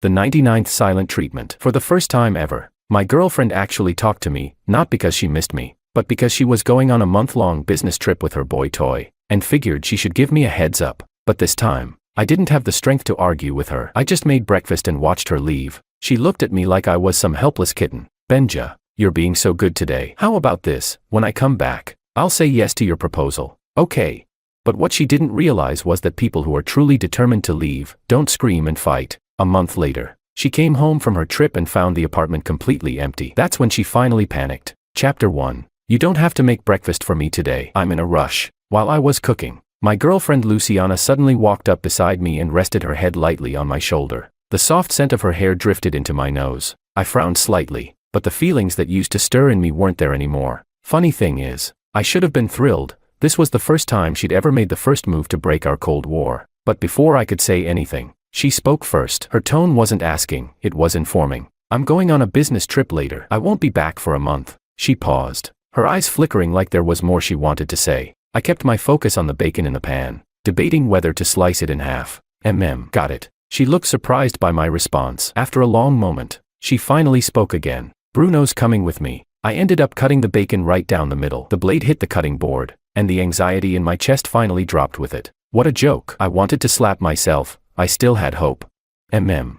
The 99th silent treatment. For the first time ever, my girlfriend actually talked to me, not because she missed me, but because she was going on a month-long business trip with her boy toy, and figured she should give me a heads up. But this time, I didn't have the strength to argue with her. I just made breakfast and watched her leave. She looked at me like I was some helpless kitten. Benja, you're being so good today. How about this? When I come back, I'll say yes to your proposal. Okay. But what she didn't realize was that people who are truly determined to leave don't scream and fight. A month later, she came home from her trip and found the apartment completely empty. That's when she finally panicked. Chapter 1. You don't have to make breakfast for me today. I'm in a rush. While I was cooking, my girlfriend Luciana suddenly walked up beside me and rested her head lightly on my shoulder. The soft scent of her hair drifted into my nose. I frowned slightly, but the feelings that used to stir in me weren't there anymore. Funny thing is, I should have been thrilled. This was the first time she'd ever made the first move to break our Cold War. But before I could say anything, she spoke first. Her tone wasn't asking, it was informing. I'm going on a business trip later. I won't be back for a month. She paused, her eyes flickering like there was more she wanted to say. I kept my focus on the bacon in the pan, debating whether to slice it in half. Got it. She looked surprised by my response. After a long moment, she finally spoke again. Bruno's coming with me. I ended up cutting the bacon right down the middle. The blade hit the cutting board, and the anxiety in my chest finally dropped with it. What a joke. I wanted to slap myself. I still had hope.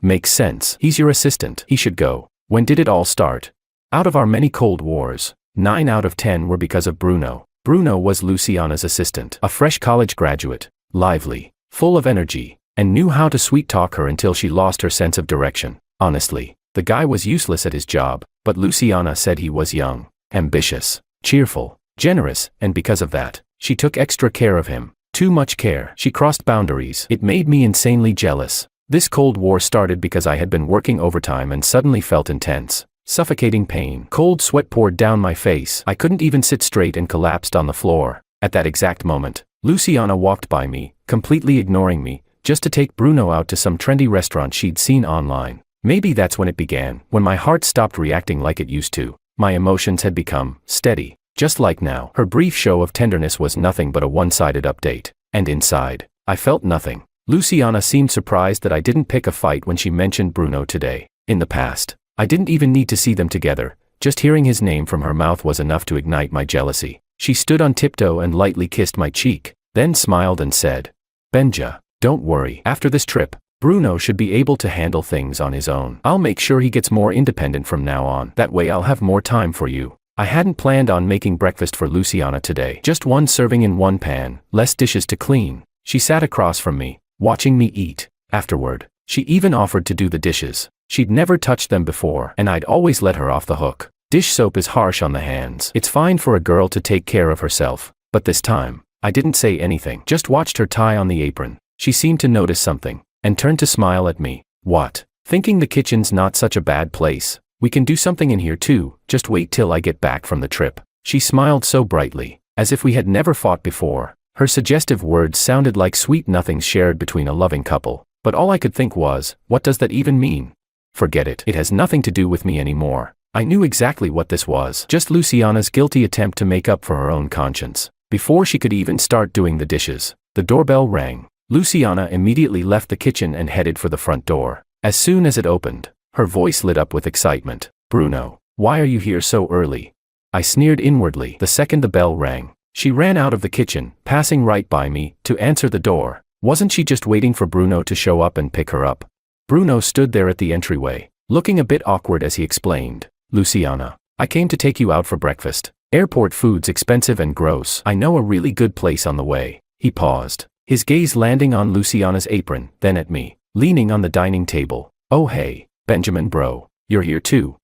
Makes sense. He's your assistant. He should go. When did it all start? Out of our many Cold Wars, 9 out of 10 were because of Bruno. Bruno was Luciana's assistant, a fresh college graduate, lively, full of energy, and knew how to sweet-talk her until she lost her sense of direction. Honestly, the guy was useless at his job, but Luciana said he was young, ambitious, cheerful, generous, and because of that, she took extra care of him. Too much care. She crossed boundaries. It made me insanely jealous. This Cold War started because I had been working overtime and suddenly felt intense, suffocating pain. Cold sweat poured down my face. I couldn't even sit straight and collapsed on the floor. At that exact moment, Luciana walked by me, completely ignoring me, just to take Bruno out to some trendy restaurant she'd seen online. Maybe that's when it began, when my heart stopped reacting like it used to. My emotions had become steady. Just like now. Her brief show of tenderness was nothing but a one-sided update. And inside, I felt nothing. Luciana seemed surprised that I didn't pick a fight when she mentioned Bruno today. In the past, I didn't even need to see them together. Just hearing his name from her mouth was enough to ignite my jealousy. She stood on tiptoe and lightly kissed my cheek, then smiled and said, Benja, don't worry. After this trip, Bruno should be able to handle things on his own. I'll make sure he gets more independent from now on. That way I'll have more time for you. I hadn't planned on making breakfast for Luciana today. Just one serving in one pan, less dishes to clean. She sat across from me, watching me eat. Afterward, she even offered to do the dishes. She'd never touched them before, and I'd always let her off the hook. Dish soap is harsh on the hands. It's fine for a girl to take care of herself. But this time, I didn't say anything. Just watched her tie on the apron. She seemed to notice something, and turned to smile at me. What? Thinking the kitchen's not such a bad place. We can do something in here too, just wait till I get back from the trip. She smiled so brightly, as if we had never fought before. Her suggestive words sounded like sweet nothings shared between a loving couple. But all I could think was, what does that even mean? Forget it. It has nothing to do with me anymore. I knew exactly what this was. Just Luciana's guilty attempt to make up for her own conscience. Before she could even start doing the dishes, the doorbell rang. Luciana immediately left the kitchen and headed for the front door. As soon as it opened, her voice lit up with excitement. Bruno, why are you here so early? I sneered inwardly the second the bell rang. She ran out of the kitchen, passing right by me, to answer the door. Wasn't she just waiting for Bruno to show up and pick her up? Bruno stood there at the entryway, looking a bit awkward as he explained. Luciana, I came to take you out for breakfast. Airport food's expensive and gross. I know a really good place on the way. He paused, his gaze landing on Luciana's apron, then at me, leaning on the dining table. Oh hey, Benjamin bro, you're here too.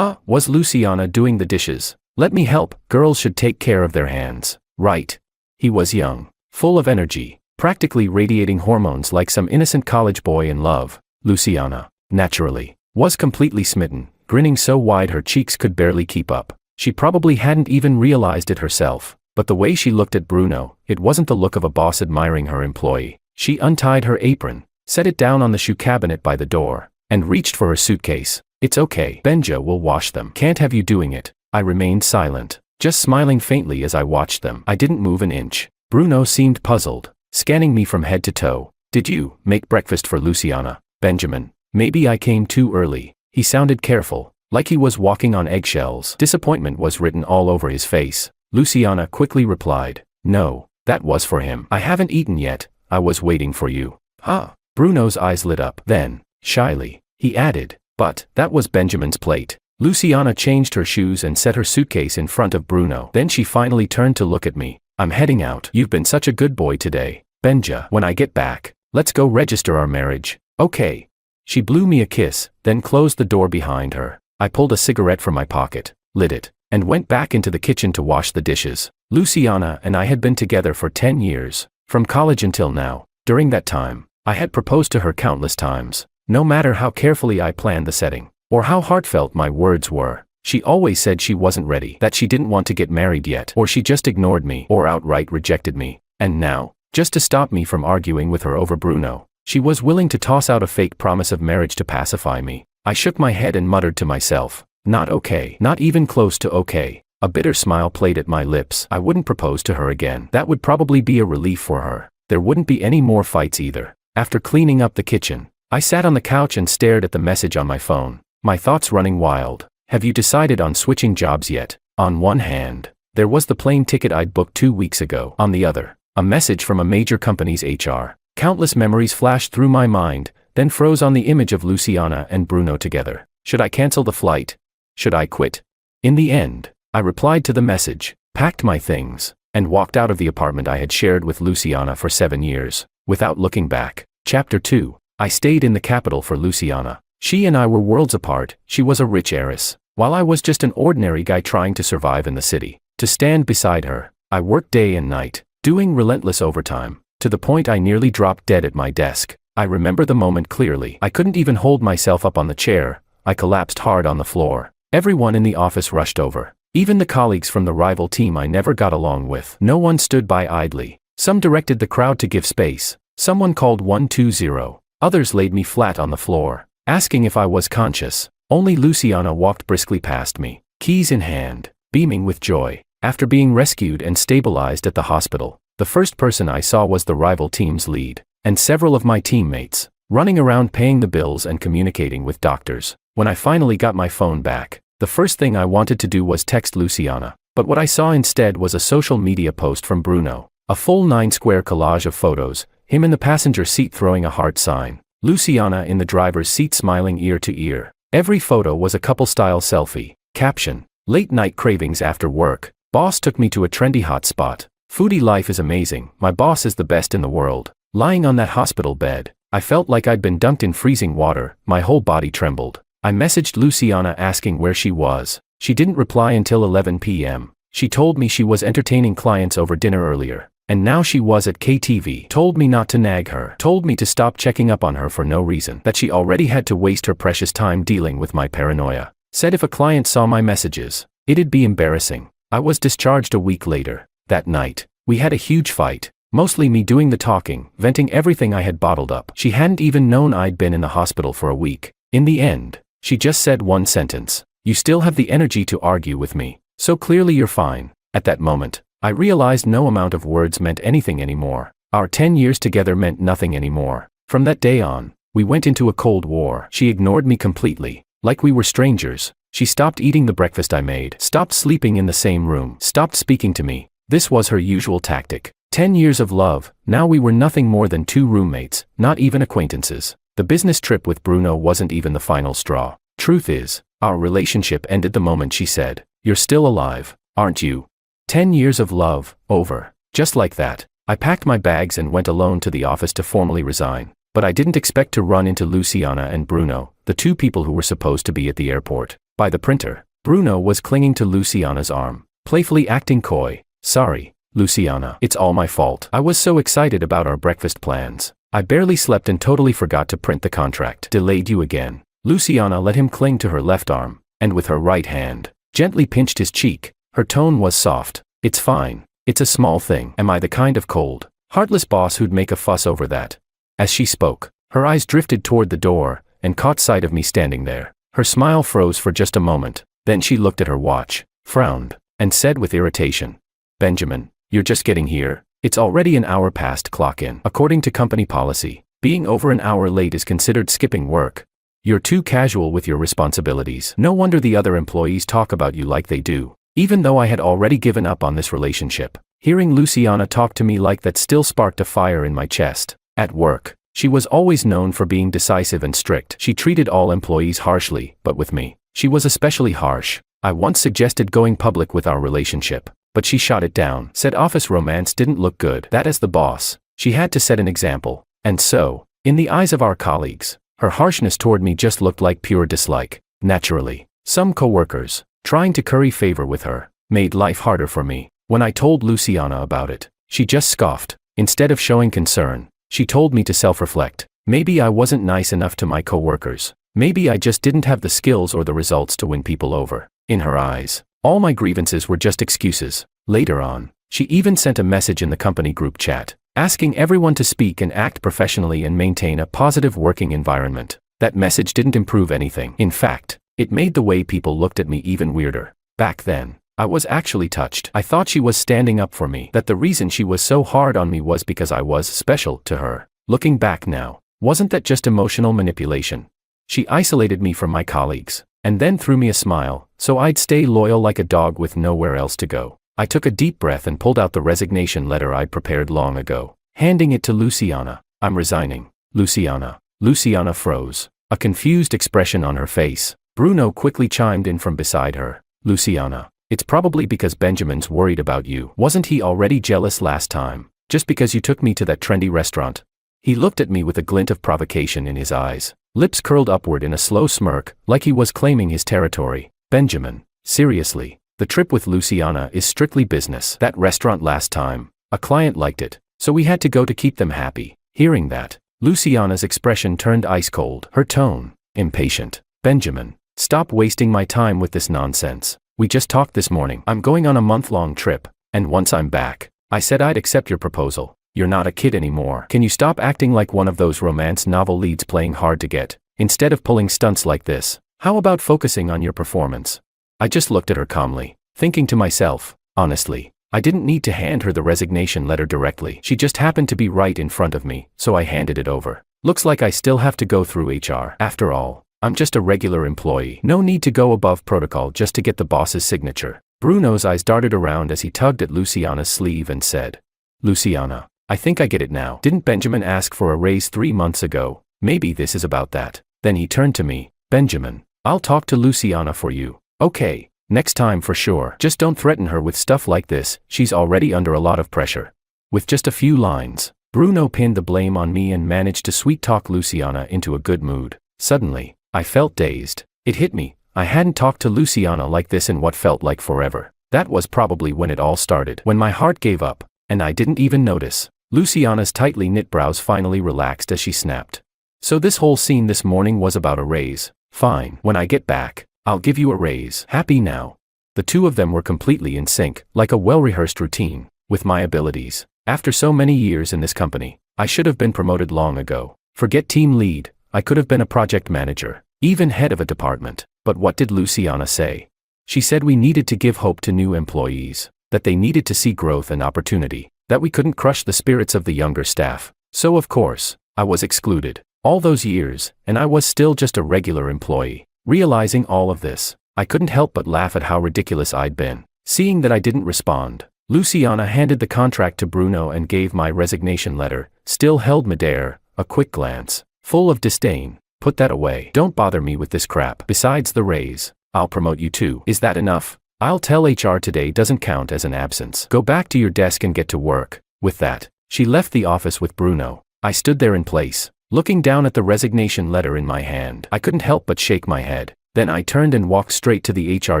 Was Luciana doing the dishes? Let me help. Girls should take care of their hands, right? He was young, full of energy, practically radiating hormones like some innocent college boy in love. Luciana, naturally, was completely smitten, grinning so wide her cheeks could barely keep up. She probably hadn't even realized it herself, but the way she looked at Bruno, it wasn't the look of a boss admiring her employee. She untied her apron, set it down on the shoe cabinet by the door, and reached for her suitcase. It's okay. Benja will wash them. Can't have you doing it. I remained silent, just smiling faintly as I watched them. I didn't move an inch. Bruno seemed puzzled, scanning me from head to toe. Did you make breakfast for Luciana, Benjamin? Maybe I came too early. He sounded careful, like he was walking on eggshells. Disappointment was written all over his face. Luciana quickly replied, "No, that was for him. I haven't eaten yet, I was waiting for you." Ah. Bruno's eyes lit up. Then, shyly, he added, "But, that was Benjamin's plate." Luciana changed her shoes and set her suitcase in front of Bruno. Then she finally turned to look at me. "I'm heading out. You've been such a good boy today, Benja. When I get back, let's go register our marriage." "Okay." She blew me a kiss, then closed the door behind her. I pulled a cigarette from my pocket, lit it, and went back into the kitchen to wash the dishes. Luciana and I had been together for 10 years, from college until now. During that time, I had proposed to her countless times. No matter how carefully I planned the setting, or how heartfelt my words were, she always said she wasn't ready, that she didn't want to get married yet, or she just ignored me, or outright rejected me. And now, just to stop me from arguing with her over Bruno, she was willing to toss out a fake promise of marriage to pacify me. I shook my head and muttered to myself, "Not okay. Not even close to okay." A bitter smile played at my lips. I wouldn't propose to her again. That would probably be a relief for her. There wouldn't be any more fights either. After cleaning up the kitchen, I sat on the couch and stared at the message on my phone, my thoughts running wild. "Have you decided on switching jobs yet?" On one hand, there was the plane ticket I'd booked 2 weeks ago. On the other, a message from a major company's HR. Countless memories flashed through my mind, then froze on the image of Luciana and Bruno together. Should I cancel the flight? Should I quit? In the end, I replied to the message, packed my things, and walked out of the apartment I had shared with Luciana for 7 years, without looking back. Chapter 2. I stayed in the capital for Luciana. She and I were worlds apart. She was a rich heiress, while I was just an ordinary guy trying to survive in the city. To stand beside her, I worked day and night, doing relentless overtime, to the point I nearly dropped dead at my desk. I remember the moment clearly. I couldn't even hold myself up on the chair. I collapsed hard on the floor. Everyone in the office rushed over. Even the colleagues from the rival team I never got along with. No one stood by idly. Some directed the crowd to give space. Someone called 120. Others laid me flat on the floor, asking if I was conscious. Only Luciana walked briskly past me, keys in hand, beaming with joy. After being rescued and stabilized at the hospital, the first person I saw was the rival team's lead, and several of my teammates, running around paying the bills and communicating with doctors. When I finally got my phone back, the first thing I wanted to do was text Luciana, but what I saw instead was a social media post from Bruno. A full 9-square collage of photos, him in the passenger seat throwing a heart sign, Luciana in the driver's seat smiling ear to ear. Every photo was a couple-style selfie. Caption: "Late night cravings after work. Boss took me to a trendy hot spot. Foodie life is amazing. My boss is the best in the world." Lying on that hospital bed, I felt like I'd been dunked in freezing water. My whole body trembled. I messaged Luciana asking where she was. She didn't reply until 11 p.m. She told me she was entertaining clients over dinner earlier, and now she was at KTV. Told me not to nag her. Told me to stop checking up on her for no reason. That she already had to waste her precious time dealing with my paranoia. Said if a client saw my messages, it'd be embarrassing. I was discharged a week later. That night, we had a huge fight. Mostly me doing the talking, venting everything I had bottled up. She hadn't even known I'd been in the hospital for a week. In the end, she just said one sentence: "You still have the energy to argue with me. So clearly you're fine." At that moment, I realized no amount of words meant anything anymore. Our 10 years together meant nothing anymore. From that day on, we went into a cold war. She ignored me completely, like we were strangers. She stopped eating the breakfast I made, stopped sleeping in the same room, stopped speaking to me. This was her usual tactic. 10 years of love, now we were nothing more than 2 roommates, not even acquaintances. The business trip with Bruno wasn't even the final straw. Truth is, our relationship ended the moment she said, "You're still alive, aren't you?" 10 years of love, over. Just like that. I packed my bags and went alone to the office to formally resign. But I didn't expect to run into Luciana and Bruno, the 2 people who were supposed to be at the airport. By the printer, Bruno was clinging to Luciana's arm, playfully acting coy. "Sorry, Luciana, it's all my fault. I was so excited about our breakfast plans. I barely slept and totally forgot to print the contract. Delayed you again." Luciana let him cling to her left arm, and with her right hand, gently pinched his cheek. Her tone was soft. "It's fine. It's a small thing. Am I the kind of cold, heartless boss who'd make a fuss over that?" As she spoke, her eyes drifted toward the door, and caught sight of me standing there. Her smile froze for just a moment, then she looked at her watch, frowned, and said with irritation, "Benjamin, you're just getting here. It's already an hour past clock in. According to company policy, being over an hour late is considered skipping work." You're too casual with your responsibilities. No wonder the other employees talk about you like they do. Even though I had already given up on this relationship, hearing Luciana talk to me like that still sparked a fire in my chest. At work, she was always known for being decisive and strict. She treated all employees harshly, but with me, she was especially harsh. I once suggested going public with our relationship, but she shot it down, said office romance didn't look good. That as the boss, she had to set an example. And so, in the eyes of our colleagues, her harshness toward me just looked like pure dislike. Naturally, some coworkers, trying to curry favor with her, made life harder for me. When I told Luciana about it, she just scoffed. Instead of showing concern, she told me to self-reflect. Maybe I wasn't nice enough to my coworkers. Maybe I just didn't have the skills or the results to win people over. In her eyes, all my grievances were just excuses. Later on, she even sent a message in the company group chat, asking everyone to speak and act professionally and maintain a positive working environment. That message didn't improve anything. In fact, it made the way people looked at me even weirder. Back then, I was actually touched. I thought she was standing up for me, that the reason she was so hard on me was because I was special to her. Looking back now, wasn't that just emotional manipulation? She isolated me from my colleagues, and then threw me a smile, so I'd stay loyal like a dog with nowhere else to go. I took a deep breath and pulled out the resignation letter I'd prepared long ago, handing it to Luciana. I'm resigning. Luciana. Luciana froze, a confused expression on her face. Bruno quickly chimed in from beside her. Luciana, it's probably because Benjamin's worried about you. Wasn't he already jealous last time, just because you took me to that trendy restaurant? He looked at me with a glint of provocation in his eyes, lips curled upward in a slow smirk, like he was claiming his territory. Benjamin, seriously, the trip with Luciana is strictly business. That restaurant last time, a client liked it, so we had to go to keep them happy. Hearing that, Luciana's expression turned ice cold, her tone impatient. Benjamin, stop wasting my time with this nonsense. We just talked this morning. I'm going on a month-long trip, and once I'm back, I said I'd accept your proposal. You're not a kid anymore. Can you stop acting like one of those romance novel leads playing hard to get? Instead of pulling stunts like this, how about focusing on your performance? I just looked at her calmly, thinking to myself, honestly, I didn't need to hand her the resignation letter directly. She just happened to be right in front of me, so I handed it over. Looks like I still have to go through HR. After all, I'm just a regular employee. No need to go above protocol just to get the boss's signature. Bruno's eyes darted around as he tugged at Luciana's sleeve and said, Luciana, I think I get it now. Didn't Benjamin ask for a raise 3 months ago? Maybe this is about that. Then he turned to me. Benjamin, I'll talk to Luciana for you. Okay, next time for sure. Just don't threaten her with stuff like this. She's already under a lot of pressure. With just a few lines, Bruno pinned the blame on me and managed to sweet-talk Luciana into a good mood. Suddenly, I felt dazed. It hit me. I hadn't talked to Luciana like this in what felt like forever. That was probably when it all started. When my heart gave up, and I didn't even notice. Luciana's tightly knit brows finally relaxed as she snapped. So this whole scene this morning was about a raise. Fine. When I get back, I'll give you a raise. Happy now? The two of them were completely in sync, like a well-rehearsed routine, with my abilities. After so many years in this company, I should have been promoted long ago. Forget team lead, I could have been a project manager, even head of a department. But what did Luciana say? She said we needed to give hope to new employees, that they needed to see growth and opportunity, that we couldn't crush the spirits of the younger staff. So of course, I was excluded. All those years, and I was still just a regular employee. Realizing all of this, I couldn't help but laugh at how ridiculous I'd been. Seeing that I didn't respond, Luciana handed the contract to Bruno and gave my resignation letter, still held midair, a quick glance, full of disdain. Put that away. Don't bother me with this crap. Besides the raise, I'll promote you too. Is that enough? I'll tell HR today doesn't count as an absence. Go back to your desk and get to work. With that, she left the office with Bruno. I stood there in place, looking down at the resignation letter in my hand. I couldn't help but shake my head. Then I turned and walked straight to the HR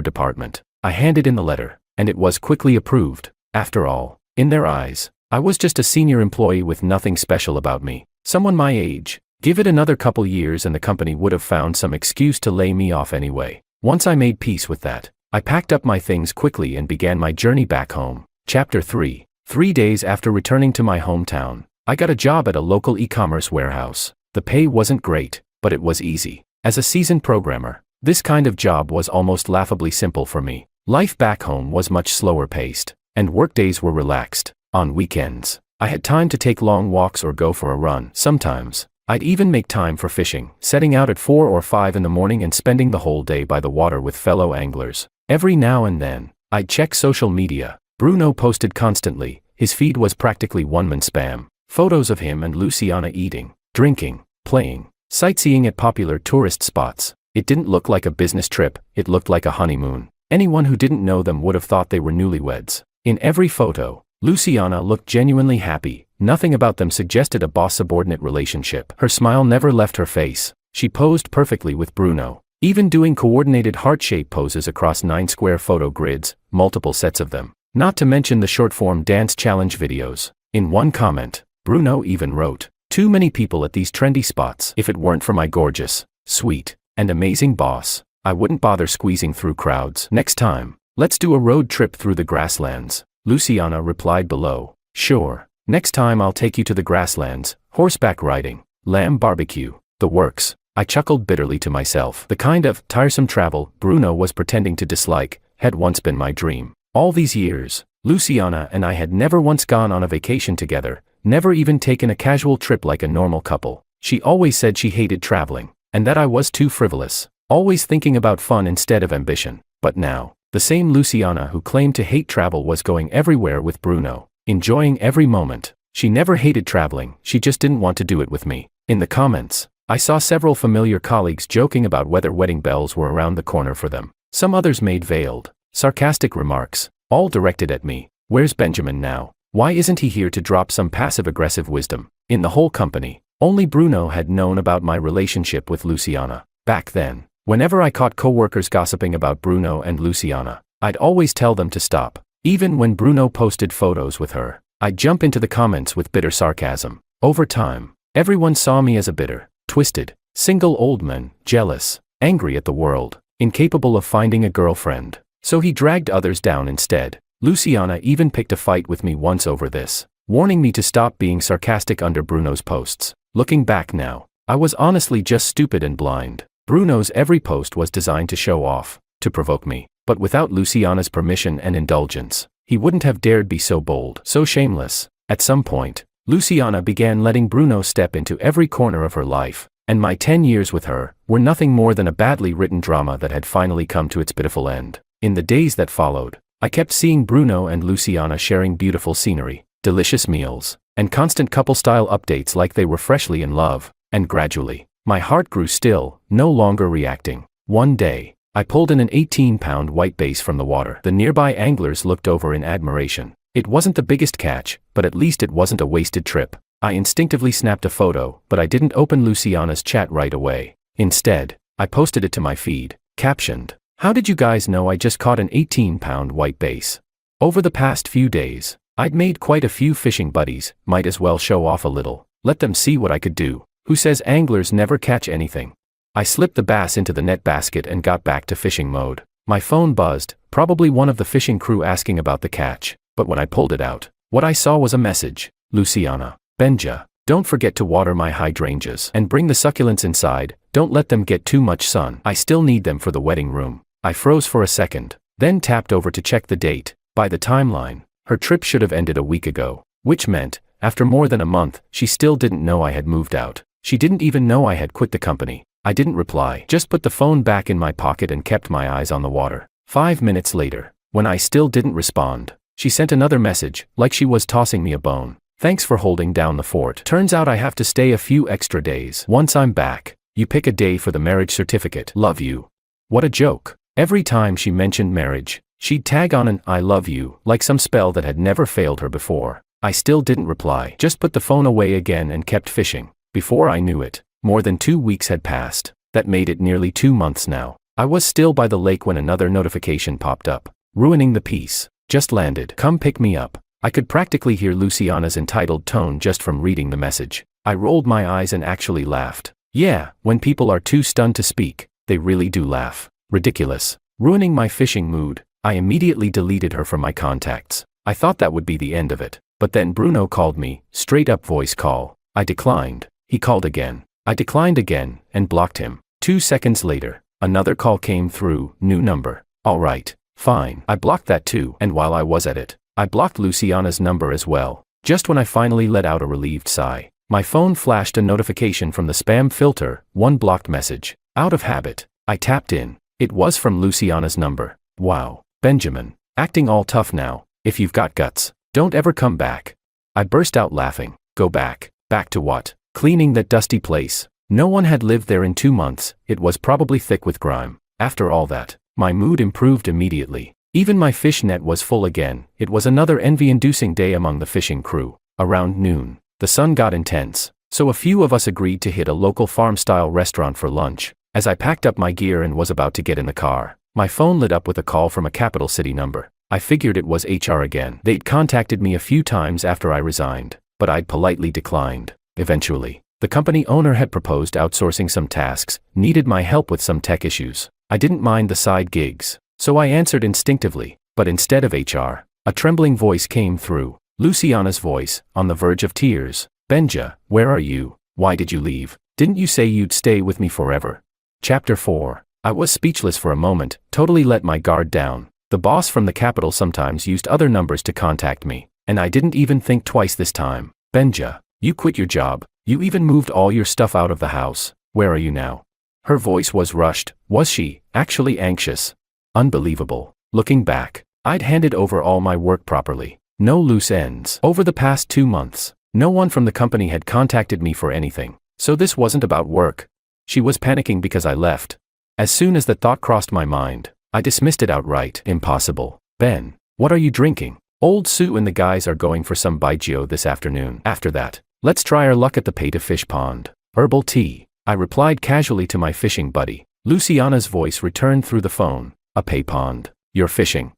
department. I handed in the letter, and it was quickly approved. After all, in their eyes, I was just a senior employee with nothing special about me. Someone my age. Give it another couple years and the company would have found some excuse to lay me off anyway. Once I made peace with that, I packed up my things quickly and began my journey back home. Chapter 3. 3 days after returning to my hometown, I got a job at a local e-commerce warehouse. The pay wasn't great, but it was easy. As a seasoned programmer, this kind of job was almost laughably simple for me. Life back home was much slower paced, and workdays were relaxed. On weekends, I had time to take long walks or go for a run. Sometimes, I'd even make time for fishing, setting out at 4 or 5 in the morning and spending the whole day by the water with fellow anglers. Every now and then, I'd check social media. Bruno posted constantly. His feed was practically one-man spam. Photos of him and Luciana eating, drinking, playing, sightseeing at popular tourist spots. It didn't look like a business trip, it looked like a honeymoon. Anyone who didn't know them would have thought they were newlyweds. In every photo, Luciana looked genuinely happy. Nothing about them suggested a boss-subordinate relationship. Her smile never left her face. She posed perfectly with Bruno, even doing coordinated heart-shaped poses across 9 square photo grids, multiple sets of them. Not to mention the short-form dance challenge videos. In one comment, Bruno even wrote, "Too many people at these trendy spots. If it weren't for my gorgeous, sweet, and amazing boss, I wouldn't bother squeezing through crowds. Next time, let's do a road trip through the grasslands." Luciana replied below, "Sure. Next time I'll take you to the grasslands, horseback riding, lamb barbecue, the works." I chuckled bitterly to myself. The kind of tiresome travel Bruno was pretending to dislike had once been my dream. All these years, Luciana and I had never once gone on a vacation together, never even taken a casual trip like a normal couple. She always said she hated traveling, and that I was too frivolous, always thinking about fun instead of ambition. But now, the same Luciana who claimed to hate travel was going everywhere with Bruno, enjoying every moment. She never hated traveling, she just didn't want to do it with me. In the comments, I saw several familiar colleagues joking about whether wedding bells were around the corner for them. Some others made veiled, sarcastic remarks, all directed at me. Where's Benjamin now? Why isn't he here to drop some passive-aggressive wisdom? In the whole company, only Bruno had known about my relationship with Luciana. Back then, whenever I caught co-workers gossiping about Bruno and Luciana, I'd always tell them to stop. Even when Bruno posted photos with her, I'd jump into the comments with bitter sarcasm. Over time, everyone saw me as a bitter, twisted, single old man, jealous, angry at the world, incapable of finding a girlfriend. So he dragged others down instead. Luciana even picked a fight with me once over this, warning me to stop being sarcastic under Bruno's posts. Looking back now, I was honestly just stupid and blind. Bruno's every post was designed to show off, to provoke me. But without Luciana's permission and indulgence, he wouldn't have dared be so bold, so shameless. At some point, Luciana began letting Bruno step into every corner of her life, and my 10 years with her were nothing more than a badly written drama that had finally come to its pitiful end. In the days that followed, I kept seeing Bruno and Luciana sharing beautiful scenery, delicious meals, and constant couple-style updates like they were freshly in love, and gradually, my heart grew still, no longer reacting. One day, I pulled in an 18-pound white bass from the water. The nearby anglers looked over in admiration. It wasn't the biggest catch, but at least it wasn't a wasted trip. I instinctively snapped a photo, but I didn't open Luciana's chat right away. Instead, I posted it to my feed, captioned, "How did you guys know I just caught an 18-pound white bass?" Over the past few days, I'd made quite a few fishing buddies, might as well show off a little, let them see what I could do. Who says anglers never catch anything? I slipped the bass into the net basket and got back to fishing mode. My phone buzzed, probably one of the fishing crew asking about the catch, but when I pulled it out, what I saw was a message. "Luciana, Benja, don't forget to water my hydrangeas and bring the succulents inside, don't let them get too much sun. I still need them for the wedding room." I froze for a second, then tapped over to check the date. By the timeline, her trip should have ended a week ago, which meant, after more than a month, she still didn't know I had moved out. She didn't even know I had quit the company. I didn't reply, just put the phone back in my pocket and kept my eyes on the water. 5 minutes later, when I still didn't respond, she sent another message, like she was tossing me a bone. "Thanks for holding down the fort. Turns out I have to stay a few extra days. Once I'm back, you pick a day for the marriage certificate. Love you." What a joke. Every time she mentioned marriage, she'd tag on an "I love you," like some spell that had never failed her before. I still didn't reply, just put the phone away again and kept fishing. Before I knew it, more than 2 weeks had passed. That made it nearly 2 months now. I was still by the lake when another notification popped up. "Ruining the peace. Just landed. Come pick me up." I could practically hear Luciana's entitled tone just from reading the message. I rolled my eyes and actually laughed. Yeah, when people are too stunned to speak, they really do laugh. Ridiculous. Ruining my fishing mood, I immediately deleted her from my contacts. I thought that would be the end of it. But then Bruno called me, straight up voice call. I declined. He called again. I declined again, and blocked him. 2 seconds later, another call came through, new number. Alright, fine. I blocked that too, and while I was at it, I blocked Luciana's number as well. Just when I finally let out a relieved sigh, My phone flashed a notification from the spam filter, one blocked message. Out of habit, I tapped in. It was from Luciana's number. Wow, Benjamin, acting all tough now. If you've got guts, don't ever come back. I burst out laughing. Go back. Back to what? Cleaning that dusty place. No one had lived there in 2 months, it was probably thick with grime. After all that, my mood improved immediately. Even my fish net was full again. It was another envy-inducing day among the fishing crew. Around noon, the sun got intense, so a few of us agreed to hit a local farm-style restaurant for lunch. As I packed up my gear and was about to get in the car, my phone lit up with a call from a capital city number. I figured it was HR again. They'd contacted me a few times after I resigned, but I'd politely declined. Eventually, the company owner had proposed outsourcing some tasks, needed my help with some tech issues. I didn't mind the side gigs, so I answered instinctively, but instead of HR, a trembling voice came through. Luciana's voice, on the verge of tears. Benja, where are you? Why did you leave? Didn't you say you'd stay with me forever? Chapter 4. I was speechless for a moment, totally let my guard down. The boss from the capital sometimes used other numbers to contact me, and I didn't even think twice this time. Benja, you quit your job. You even moved all your stuff out of the house. Where are you now? Her voice was rushed. Was she actually anxious? Unbelievable. Looking back, I'd handed over all my work properly. No loose ends. Over the past 2 months, no one from the company had contacted me for anything, so this wasn't about work. She was panicking because I left. As soon as the thought crossed my mind, I dismissed it outright. Impossible. Ben, what are you drinking? Old Sue and the guys are going for some baijiu this afternoon. After that, let's try our luck at the pay-to-fish pond. Herbal tea. I replied casually to my fishing buddy. Luciana's voice returned through the phone. A pay pond. You're fishing.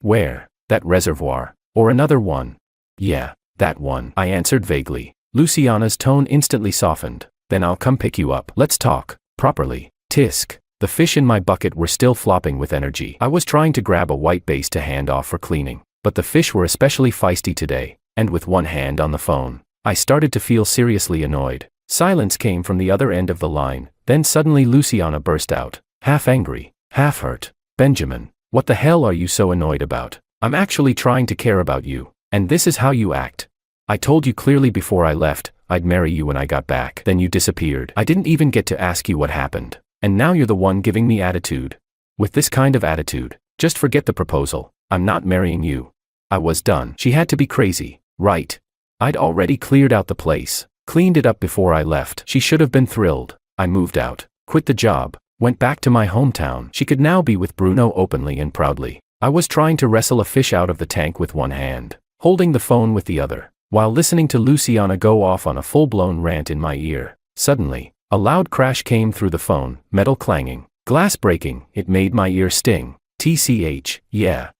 Where? That reservoir. Or another one. Yeah, that one. I answered vaguely. Luciana's tone instantly softened. Then I'll come pick you up. Let's talk. Properly. Tisk. The fish in my bucket were still flopping with energy. I was trying to grab a white base to hand off for cleaning, but the fish were especially feisty today, and with one hand on the phone, I started to feel seriously annoyed. Silence came from the other end of the line, then suddenly Luciana burst out, half angry, half hurt. Benjamin, what the hell are you so annoyed about? I'm actually trying to care about you, and this is how you act. I told you clearly before I left, I'd marry you when I got back. Then you disappeared. I didn't even get to ask you what happened, and now you're the one giving me attitude. With this kind of attitude, just forget the proposal. I'm not marrying you. I was done. She had to be crazy, right? I'd already cleared out the place, cleaned it up before I left. She should have been thrilled. I moved out, quit the job, went back to my hometown. She could now be with Bruno openly and proudly. I was trying to wrestle a fish out of the tank with one hand, holding the phone with the other, while listening to Luciana go off on a full-blown rant in my ear. Suddenly, a loud crash came through the phone, metal clanging, glass breaking. It made my ear sting. TCH, yeah,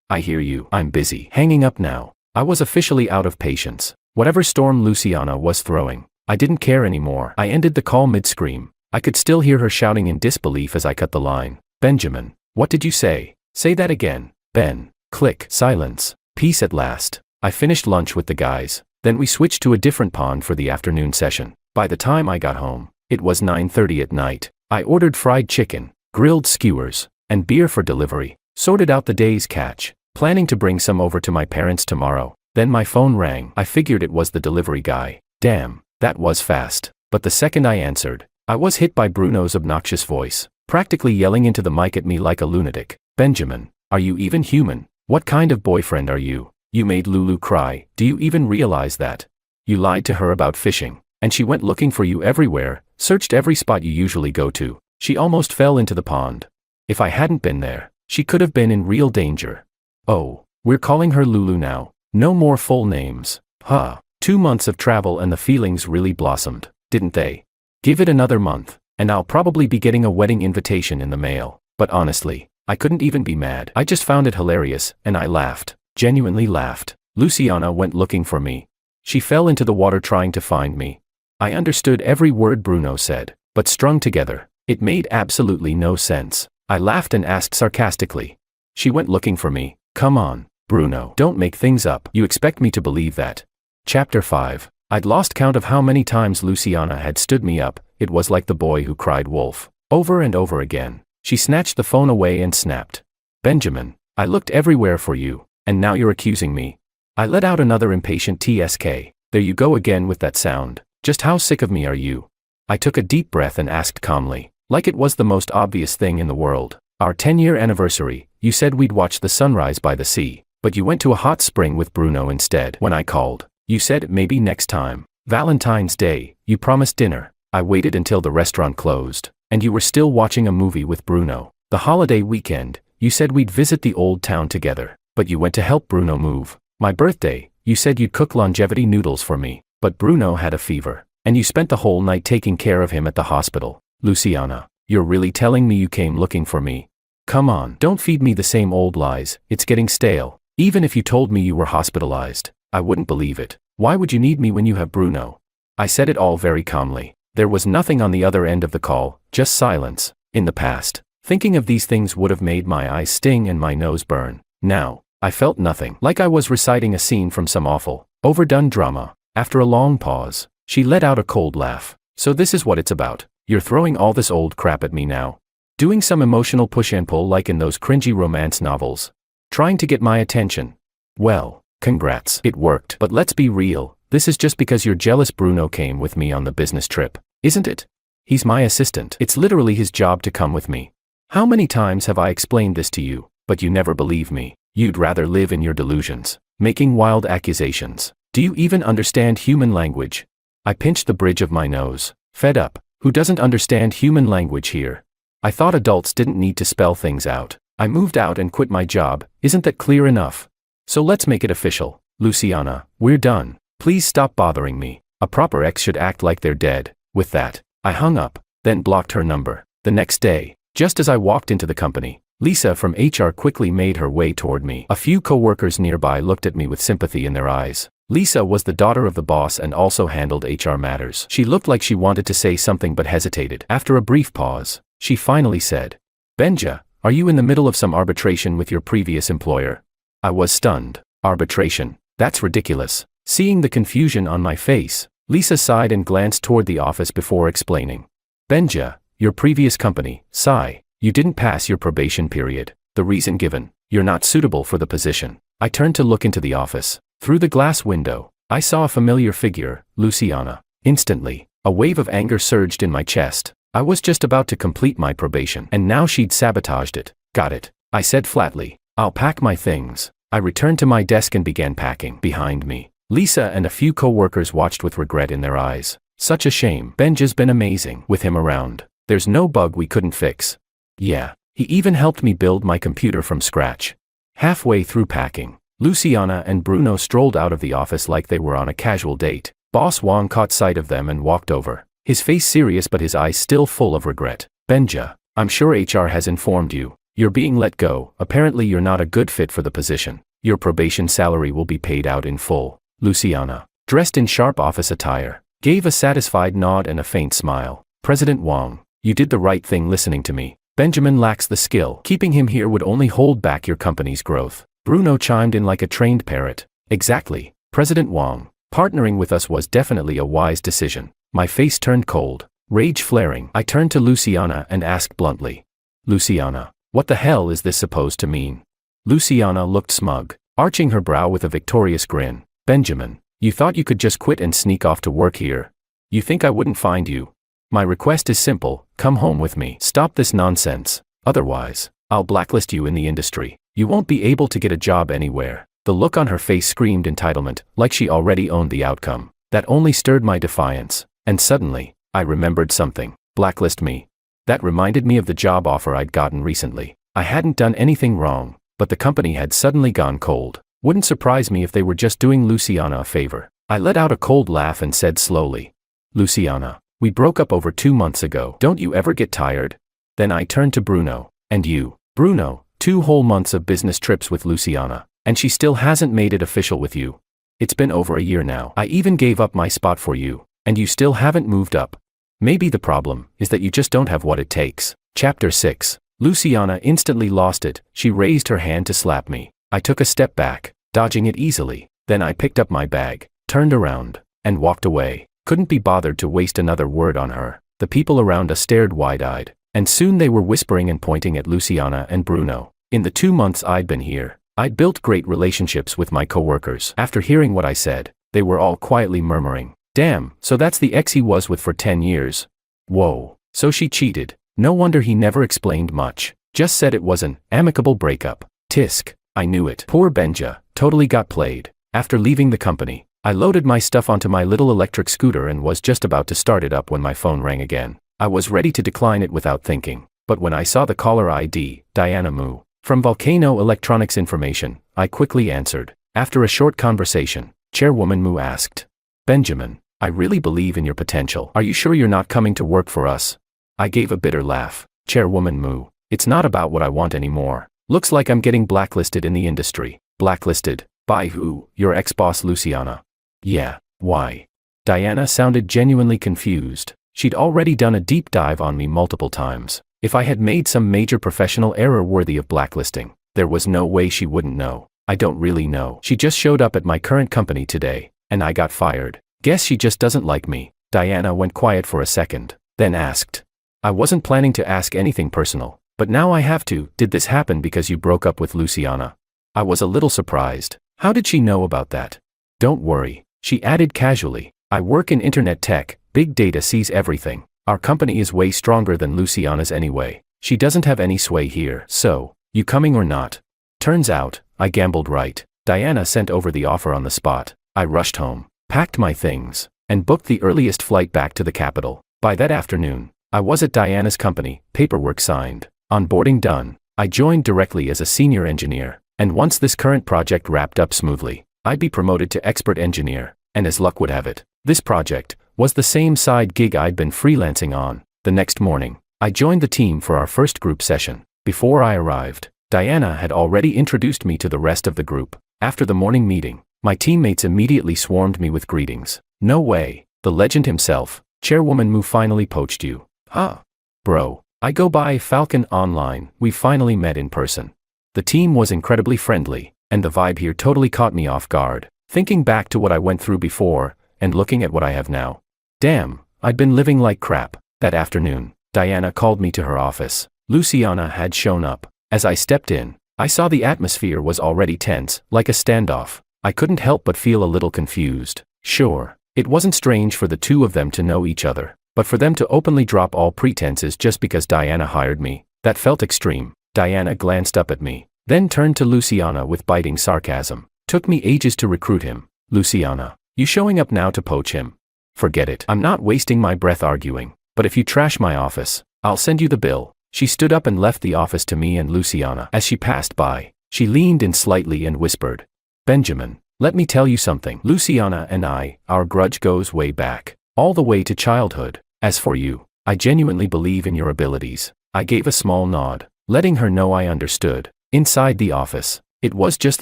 I hear you. I'm busy. Hanging up now. I was officially out of patience. Whatever storm Luciana was throwing, I didn't care anymore. I ended the call mid-scream. I could still hear her shouting in disbelief as I cut the line. Benjamin, what did you say? Say that again. Ben. Click. Silence. Peace at last. I finished lunch with the guys, then we switched to a different pond for the afternoon session. By the time I got home, it was 9:30 at night. I ordered fried chicken, grilled skewers, and beer for delivery, sorted out the day's catch, planning to bring some over to my parents tomorrow. Then my phone rang. I figured it was the delivery guy. Damn, that was fast. But the second I answered, I was hit by Bruno's obnoxious voice, practically yelling into the mic at me like a lunatic. Benjamin, are you even human? What kind of boyfriend are you? You made Lulu cry. Do you even realize that? You lied to her about fishing, and she went looking for you everywhere, searched every spot you usually go to. She almost fell into the pond. If I hadn't been there, she could have been in real danger. Oh, we're calling her Lulu now. No more full names. Huh. 2 months of travel and the feelings really blossomed, didn't they? Give it another month, and I'll probably be getting a wedding invitation in the mail. But honestly, I couldn't even be mad. I just found it hilarious, and I laughed. Genuinely laughed. Luciana went looking for me. She fell into the water trying to find me. I understood every word Bruno said, but strung together, it made absolutely no sense. I laughed and asked sarcastically. She went looking for me. Come on, Bruno. Don't make things up. You expect me to believe that? Chapter 5. I'd lost count of how many times Luciana had stood me up. It was like the boy who cried wolf, over and over again. She snatched the phone away and snapped. Benjamin, I looked everywhere for you, and now you're accusing me. I let out another impatient TSK. There you go again with that sound. Just how sick of me are you? I took a deep breath and asked calmly, like it was the most obvious thing in the world. Our 10-year anniversary, you said we'd watch the sunrise by the sea, but you went to a hot spring with Bruno instead. When I called, you said maybe next time. Valentine's Day, you promised dinner. I waited until the restaurant closed, and you were still watching a movie with Bruno. The holiday weekend, you said we'd visit the old town together, but you went to help Bruno move. My birthday, you said you'd cook longevity noodles for me, but Bruno had a fever, and you spent the whole night taking care of him at the hospital. Luciana, you're really telling me you came looking for me? Come on, don't feed me the same old lies, it's getting stale. Even if you told me you were hospitalized, I wouldn't believe it. Why would you need me when you have Bruno? I said it all very calmly. There was nothing on the other end of the call, just silence. In the past, thinking of these things would have made my eyes sting and my nose burn. Now, I felt nothing, like I was reciting a scene from some awful, overdone drama. After a long pause, she let out a cold laugh. So this is what it's about. You're throwing all this old crap at me now. Doing some emotional push and pull like in those cringy romance novels. Trying to get my attention. Well, congrats, it worked. But let's be real, this is just because you're jealous Bruno came with me on the business trip, isn't it? He's my assistant. It's literally his job to come with me. How many times have I explained this to you, but you never believe me? You'd rather live in your delusions, making wild accusations. Do you even understand human language? I pinched the bridge of my nose, fed up. Who doesn't understand human language here? I thought adults didn't need to spell things out. I moved out and quit my job, isn't that clear enough? So let's make it official. Luciana, we're done. Please stop bothering me. A proper ex should act like they're dead. With that, I hung up, then blocked her number. The next day, just as I walked into the company, Lisa from HR quickly made her way toward me. A few coworkers nearby looked at me with sympathy in their eyes. Lisa was the daughter of the boss and also handled HR matters. She looked like she wanted to say something but hesitated. After a brief pause, she finally said, Benja, are you in the middle of some arbitration with your previous employer? I was stunned. Arbitration? That's ridiculous. Seeing the confusion on my face, Lisa sighed and glanced toward the office before explaining. Benja, your previous company, sigh, you didn't pass your probation period. The reason given, you're not suitable for the position. I turned to look into the office. Through the glass window, I saw a familiar figure, Luciana. Instantly, a wave of anger surged in my chest. I was just about to complete my probation, and now she'd sabotaged it. Got it, I said flatly. I'll pack my things. I returned to my desk and began packing. Behind me, Lisa and a few co-workers watched with regret in their eyes. Such a shame. Benja's been amazing with him around. There's no bug we couldn't fix. Yeah, he even helped me build my computer from scratch. Halfway through packing, Luciana and Bruno strolled out of the office like they were on a casual date. Boss Wang caught sight of them and walked over, his face serious but his eyes still full of regret. Benja, I'm sure HR has informed you. You're being let go. Apparently you're not a good fit for the position. Your probation salary will be paid out in full. Luciana, dressed in sharp office attire, gave a satisfied nod and a faint smile. President Wang, you did the right thing listening to me. Benjamin lacks the skill. Keeping him here would only hold back your company's growth. Bruno chimed in like a trained parrot. Exactly, President Wang. Partnering with us was definitely a wise decision. My face turned cold, rage flaring. I turned to Luciana and asked bluntly, Luciana, what the hell is this supposed to mean? Luciana looked smug, arching her brow with a victorious grin. Benjamin, you thought you could just quit and sneak off to work here? You think I wouldn't find you? My request is simple, come home with me. Stop this nonsense. Otherwise, I'll blacklist you in the industry. You won't be able to get a job anywhere. The look on her face screamed entitlement, like she already owned the outcome. That only stirred my defiance. And suddenly, I remembered something. Blacklist me. That reminded me of the job offer I'd gotten recently. I hadn't done anything wrong, but the company had suddenly gone cold. Wouldn't surprise me if they were just doing Luciana a favor. I let out a cold laugh and said slowly, Luciana, we broke up over 2 months ago. Don't you ever get tired? Then I turned to Bruno. And you, Bruno, 2 whole months of business trips with Luciana, and she still hasn't made it official with you. It's been over a year now. I even gave up my spot for you, and you still haven't moved up. Maybe the problem is that you just don't have what it takes. Chapter 6. Luciana instantly lost it. She raised her hand to slap me. I took a step back, dodging it easily. Then I picked up my bag, turned around, and walked away. Couldn't be bothered to waste another word on her. The people around us stared wide-eyed, and soon they were whispering and pointing at Luciana and Bruno. In the 2 months I'd been here, I'd built great relationships with my coworkers. After hearing what I said, They were all quietly murmuring, "Damn, so that's the ex he was with for 10 years. Whoa, so she cheated. No wonder he never explained much. Just said it was an amicable breakup. Tisk, I knew it. Poor Benja, totally got played." After leaving the company, I loaded my stuff onto my little electric scooter and was just about to start it up when my phone rang again. I was ready to decline it without thinking, but when I saw the caller ID, Diana Mu, from Volcano Electronics Information, I quickly answered. After a short conversation, Chairwoman Mu asked, "Benjamin, I really believe in your potential. Are you sure you're not coming to work for us?" I gave a bitter laugh. "Chairwoman Mu, it's not about what I want anymore. Looks like I'm getting blacklisted in the industry." "Blacklisted? By who? Your ex-boss Luciana?" "Yeah, why?" Diana sounded genuinely confused. She'd already done a deep dive on me multiple times. If I had made some major professional error worthy of blacklisting, there was no way she wouldn't know. "I don't really know. She just showed up at my current company today, and I got fired. Guess she just doesn't like me." Diana went quiet for a second, then asked. "I wasn't planning to ask anything personal, but now I have to. Did this happen because you broke up with Luciana?" I was a little surprised. How did she know about that? "Don't worry," she added casually. "I work in internet tech. Big data sees everything. Our company is way stronger than Luciana's anyway. She doesn't have any sway here. So, you coming or not?" Turns out, I gambled right. Diana sent over the offer on the spot. I rushed home, packed my things, and booked the earliest flight back to the capital. By that afternoon, I was at Diana's company, paperwork signed, onboarding done. I joined directly as a senior engineer, and once this current project wrapped up smoothly, I'd be promoted to expert engineer, and as luck would have it, this project was the same side gig I'd been freelancing on. The next morning, I joined the team for our first group session. Before I arrived, Diana had already introduced me to the rest of the group. After the morning meeting, my teammates immediately swarmed me with greetings. "No way, the legend himself, Chairwoman Mu finally poached you." "Huh? Bro, I go by Falcon online. We finally met in person." The team was incredibly friendly, and the vibe here totally caught me off guard. Thinking back to what I went through before, and looking at what I have now. Damn, I'd been living like crap. That afternoon, Diana called me to her office. Luciana had shown up. As I stepped in, I saw the atmosphere was already tense, like a standoff. I couldn't help but feel a little confused. Sure, it wasn't strange for the two of them to know each other, but for them to openly drop all pretenses just because Diana hired me, that felt extreme. Diana glanced up at me, then turned to Luciana with biting sarcasm. "Took me ages to recruit him. Luciana, you showing up now to poach him? Forget it. I'm not wasting my breath arguing, but if you trash my office, I'll send you the bill." She stood up and left the office to me and Luciana. As she passed by, she leaned in slightly and whispered, "Benjamin, let me tell you something. Luciana and I, our grudge goes way back, all the way to childhood. As for you, I genuinely believe in your abilities." I gave a small nod, letting her know I understood. Inside the office, it was just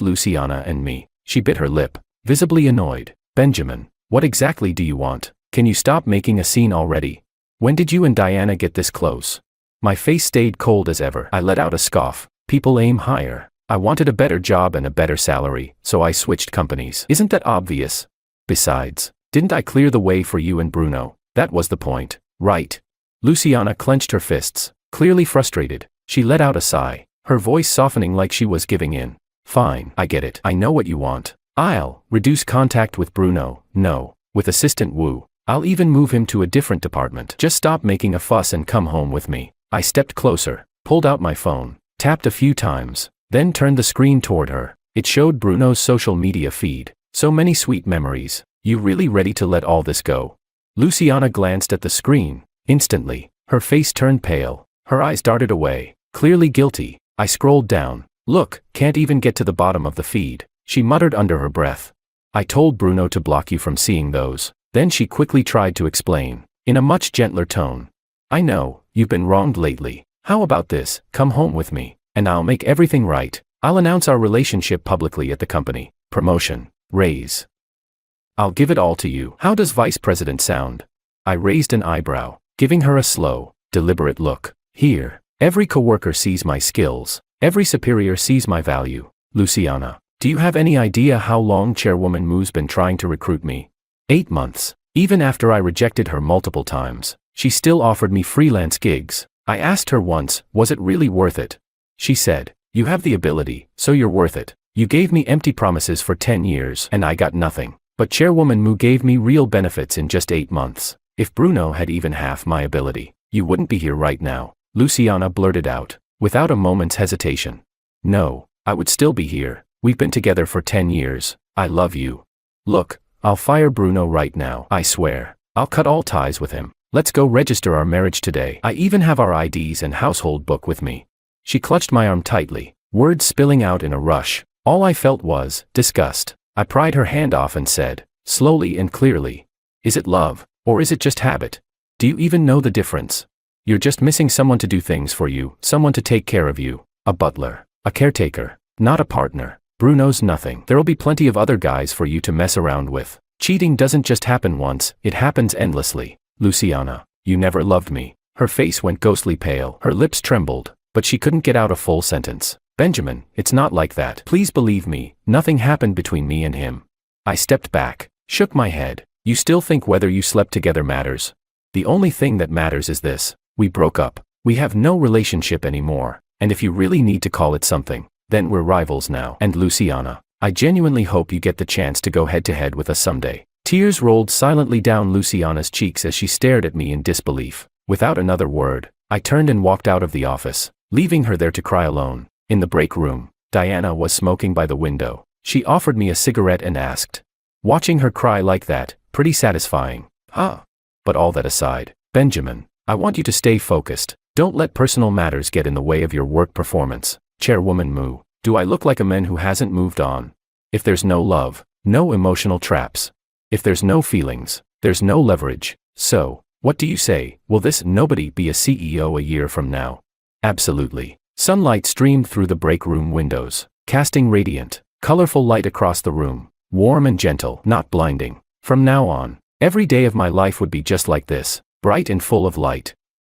Luciana and me. She bit her lip, visibly annoyed. "Benjamin, what exactly do you want? Can you stop making a scene already? When did you and Diana get this close?" My face stayed cold as ever. I let out a scoff. "People aim higher. I wanted a better job and a better salary, so I switched companies. Isn't that obvious? Besides, didn't I clear the way for you and Bruno? That was the point, right?" Luciana clenched her fists, clearly frustrated. She let out a sigh, her voice softening like she was giving in. "Fine, I get it. I know what you want. I'll reduce contact with Bruno. No, with Assistant Wu. I'll even move him to a different department. Just stop making a fuss and come home with me." I stepped closer, pulled out my phone, tapped a few times, then turned the screen toward her. It showed Bruno's social media feed. So many sweet memories. "You really ready to let all this go?" Luciana glanced at the screen. Instantly, her face turned pale. Her eyes darted away, clearly guilty. I scrolled down. "Look, can't even get to the bottom of the feed," she muttered under her breath. "I told Bruno to block you from seeing those." Then she quickly tried to explain, in a much gentler tone. "I know, you've been wronged lately. How about this? Come home with me, and I'll make everything right. I'll announce our relationship publicly at the company. Promotion, raise. I'll give it all to you. How does vice president sound?" I raised an eyebrow, giving her a slow, deliberate look. "Here, every coworker sees my skills. Every superior sees my value. Luciana, do you have any idea how long Chairwoman Mu's been trying to recruit me? 8 months. Even after I rejected her multiple times, she still offered me freelance gigs. I asked her once, was it really worth it? She said, "You have the ability, so you're worth it. You gave me empty promises for 10 years and I got nothing." But Chairwoman Mu gave me real benefits in just 8 months. If Bruno had even half my ability, you wouldn't be here right now, Luciana blurted out, without a moment's hesitation. No, I would still be here. We've been together for 10 years. I love you. Look, I'll fire Bruno right now, I swear. I'll cut all ties with him. Let's go register our marriage today. I even have our IDs and household book with me. She clutched my arm tightly, words spilling out in a rush. All I felt was disgust. I pried her hand off and said, slowly and clearly, is it love, or is it just habit? Do you even know the difference? You're just missing someone to do things for you, someone to take care of you, a butler, a caretaker, not a partner. Bruno's nothing. There'll be plenty of other guys for you to mess around with. Cheating doesn't just happen once, it happens endlessly. Luciana, you never loved me. Her face went ghostly pale, her lips trembled, but she couldn't get out a full sentence. Benjamin, it's not like that. Please believe me, nothing happened between me and him. I stepped back, shook my head. You still think whether you slept together matters? The only thing that matters is this. We broke up. We have no relationship anymore, and if you really need to call it something, then we're rivals now. And Luciana, I genuinely hope you get the chance to go head-to-head with us someday. Tears rolled silently down Luciana's cheeks as she stared at me in disbelief. Without another word, I turned and walked out of the office, leaving her there to cry alone. In the break room, Diana was smoking by the window. She offered me a cigarette and asked. Watching her cry like that, pretty satisfying. Huh? But all that aside, Benjamin, I want you to stay focused. Don't let personal matters get in the way of your work performance. Chairwoman Mu, do I look like a man who hasn't moved on? If there's no love, no emotional traps. If there's no feelings, there's no leverage. So, what do you say? Will this nobody be a CEO a year from now? Absolutely. Sunlight streamed through the break room windows, casting radiant, colorful light across the room, warm and gentle, not blinding. From now on, every day of my life would be just like this, bright and full of light.